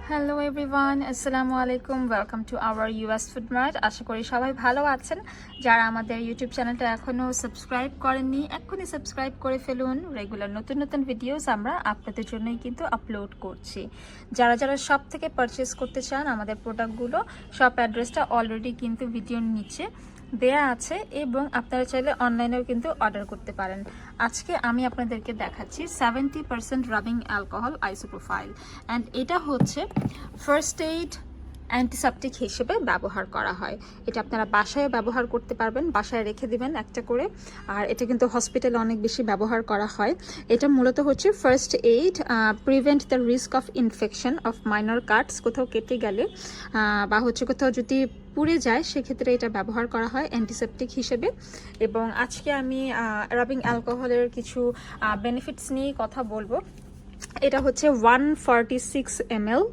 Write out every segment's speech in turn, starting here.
Hello everyone, আসসালামু আলাইকুম। Welcome to our US food mart. আশা করি সবাই ভালো আছেন। যারা আমাদের ইউটিউব চ্যানেলটা এখনও সাবস্ক্রাইব করেননি, এক্ষুনি সাবস্ক্রাইব করে ফেলুন। রেগুলার নতুন নতুন ভিডিওস আমরা আপনাদের জন্যই কিন্তু আপলোড করছি। যারা যারা শপ থেকে পারচেস করতে চান আমাদের প্রোডাক্টগুলো, শপ অ্যাড্রেসটা অলরেডি কিন্তু ভিডিওর নিচে দেয়া আছে এবং আপনারা চাইলে অনলাইনেও কিন্তু অর্ডার করতে পারেন। আজকে আমি আপনাদেরকে দেখাচ্ছি 70% রাবিং অ্যালকোহল আইসোপ্রোফাইল, অ্যান্ড এটা হচ্ছে ফার্স্ট এইড অ্যান্টিসেপটিক হিসেবে ব্যবহার করা হয়। এটা আপনারা বাসায় ব্যবহার করতে পারবেন, বাসায় রেখে দিবেন একটা করে। আর এটা কিন্তু হসপিটালে অনেক বেশি ব্যবহার করা হয়। এটা মূলত হচ্ছে first aid, prevent the risk of infection of minor Katz. কোথাও কেটে গেলে বা হচ্ছে কোথাও যদি পুড়ে যায় সেক্ষেত্রে এটা ব্যবহার করা হয় অ্যান্টিসেপটিক হিসেবে। এবং আজকে আমি রাবিং অ্যালকোহলের কিছু বেনিফিটস নিয়ে কথা বলবো। এটা হচ্ছে 146 ml,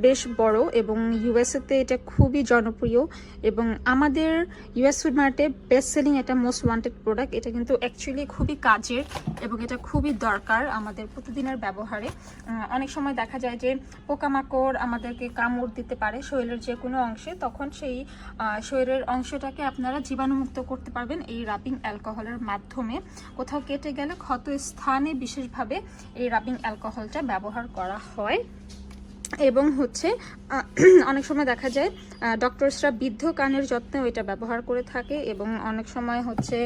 বেশ বড়, এবং ইউএসএতে এটা খুবই জনপ্রিয় এবং আমাদের ইউএস ফুড মার্টে বেস্ট সেলিং, এটা মোস্ট ওয়ান্টেড প্রোডাক্ট। এটা কিন্তু অ্যাকচুয়ালি খুবই কাজের এবং এটা খুবই দরকার আমাদের প্রতিদিনের ব্যবহারে। অনেক সময় দেখা যায় যে পোকামাকড় আমাদেরকে কামড় দিতে পারে শরীরের যে কোনো অংশে, তখন সেই শরীরের অংশটাকে আপনারা জীবাণুমুক্ত করতে পারবেন এই রাবিং অ্যালকোহলের মাধ্যমে। কোথাও কেটে গেলে ক্ষত স্থানে বিশেষভাবে এই রাবিং অ্যালকোহলটা ব্যবহার করা হয়। এবং হচ্ছে অনেক সময় দেখা যায় ডক্টরসরা বৃদ্ধ কানের যত্নেও এটা ব্যবহার করে থাকে। এবং অনেক সময় হচ্ছে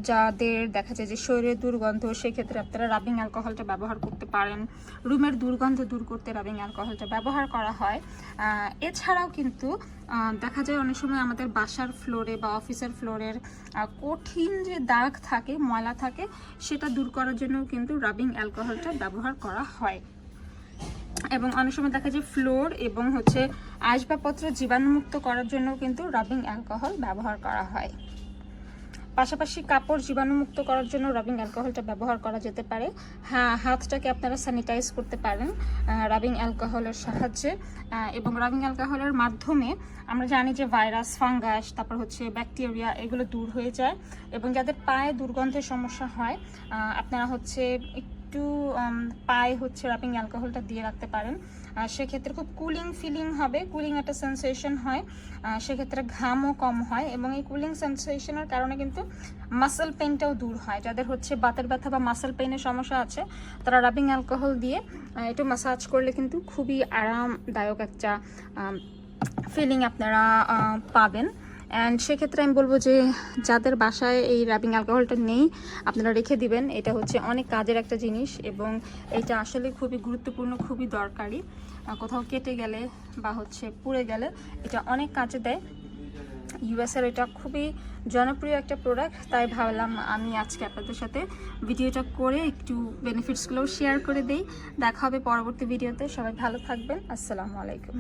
যাদের দেখা যায় যে শরীরের দুর্গন্ধ, সেক্ষেত্রে আপনারা রাবিং অ্যালকোহলটা ব্যবহার করতে পারেন। রুমের দুর্গন্ধ দূর করতে রাবিং অ্যালকোহলটা ব্যবহার করা হয়। এছাড়াও কিন্তু দেখা যায় অনেক সময় আমাদের বাসার ফ্লোরে বা অফিসের ফ্লোরের কঠিন যে দাগ থাকে, ময়লা থাকে, সেটা দূর করার জন্য কিন্তু রাবিং অ্যালকোহলটা ব্যবহার করা হয়। এবং অনেক সময় দেখা যায় ফ্লোর এবং হচ্ছে আসবাবপত্র জীবাণুমুক্ত করার জন্য কিন্তু রাবিং অ্যালকোহল ব্যবহার করা হয়। পাশাপাশি কাপড় জীবাণুমুক্ত করার জন্য রাবিং অ্যালকোহলটা ব্যবহার করা যেতে পারে। হ্যাঁ, হাতটাকে আপনারা স্যানিটাইজ করতে পারেন রাবিং অ্যালকোহলের সাহায্যে। এবং রাবিং অ্যালকোহলের মাধ্যমে আমরা জানি যে ভাইরাস, ফাঙ্গাস, তারপর হচ্ছে ব্যাকটেরিয়া, এগুলো দূর হয়ে যায়। এবং যাদের পায়ে দুর্গন্ধের সমস্যা হয়, আপনারা হচ্ছে একটু পায়ে হচ্ছে রাবিং অ্যালকোহলটা দিয়ে রাখতে পারেন। সেক্ষেত্রে খুব কুলিং ফিলিং হবে, কুলিং একটা সেন্সেশন হয়, সেক্ষেত্রে ঘামও কম হয়। এবং এই কুলিং সেন্সেশনের কারণে কিন্তু মাসেল পেইনটাও দূর হয়। যাদের হচ্ছে বাতের ব্যথা বা মাসেল পেইনের সমস্যা আছে, তারা রাবিং অ্যালকোহল দিয়ে একটু ম্যাসাজ করলে কিন্তু খুবই আরামদায়ক একটা ফিলিং আপনারা পাবেন। অ্যান্ড সেক্ষেত্রে আমি বলবো যে যাদের বাসায় এই রাবিং অ্যালকোহলটা নেই, আপনারা রেখে দিবেন। এটা হচ্ছে অনেক কাজের একটা জিনিস এবং এটা আসলে খুবই গুরুত্বপূর্ণ, খুবই দরকারি। কোথাও কেটে গেলে বা হচ্ছে পুড়ে গেলে এটা অনেক কাজে দেয়। ইউএসের এটা খুবই জনপ্রিয় একটা প্রোডাক্ট, তাই ভাবলাম আমি আজকে আপনাদের সাথে ভিডিওটা করে একটু বেনিফিটসগুলোও শেয়ার করে দেই। দেখা হবে পরবর্তী ভিডিওতে। সবাই ভালো থাকবেন। আসসালামু আলাইকুম।